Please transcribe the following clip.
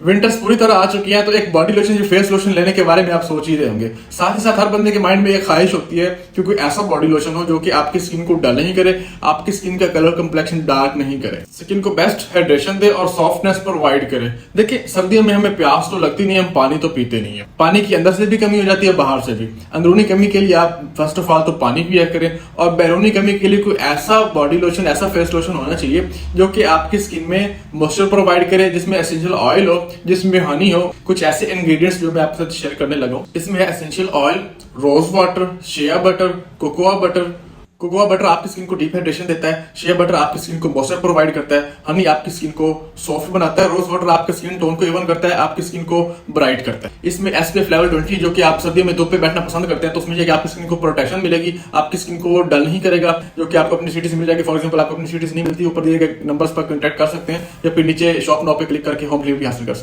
Winters पूरी तरह आ चुकी है, तो एक बॉडी लोशन या फेस लोशन लेने के बारे में आप सोच ही रहे होंगे। साथ ही साथ हर बंदे के माइंड में एक ख्वाहिश होती है कि कोई ऐसा बॉडी लोशन हो जो कि आपकी स्किन को डल नहीं करे, आपकी स्किन का कलर कंप्लेक्शन डार्क नहीं करे, स्किन को बेस्ट हाइड्रेशन दे और सॉफ्टनेस प्रोवाइड करे। देखिए सर्दियों में हमें प्यास तो लगती नहीं है, हम पानी तो पीते नहीं है। पानी की अंदर से भी कमी हो जाती है, बाहर से भी। अंदरूनी कमी के लिए आप फर्स्ट ऑफ ऑल तो पानी पिया करें, और बैरूनी कमी के लिए कोई ऐसा बॉडी लोशन, ऐसा फेस लोशन होना चाहिए जो कि आपकी स्किन में मॉइस्चर प्रोवाइड करे, जिसमें एसेंशियल ऑयल हो, जिसमें हनी हो। कुछ ऐसे इंग्रेडिएंट्स जो मैं आपके साथ शेयर करने लगा हूं, इसमें है essential oil, rose water, shea butter, cocoa butter. Cocoa butter आपकी स्किन को डीप हाइड्रेशन देता है, शिया बटर आपकी स्किन को मॉइस्चर प्रोवाइड करता है, हनी आपकी स्किन को सॉफ्ट बनाता है, रोज वाटर आपकी स्किन टोन को इवन करता है, आपकी स्किन को ब्राइट करता है। इसमें SPF लेवल 20 जो कि आप सर्दियों में धूप पे बैठना पसंद करते हैं, तो उसमें आपकी स्किन को प्रोटेक्शन मिलेगी, आपकी स्किन को डल नहीं करेगा, जो कि आपको अपनी सिटी से मिल जाएगी। फॉर एग्जाम्पल आपको अपनी सिटी से नहीं मिलती, ऊपर दिए गए नंबर्स पर कॉन्टैक्ट कर सकते हैं, या फिर नीचे शॉप नाउ पे क्लिक करके होम डिलीवरी हासिल कर सकते हैं।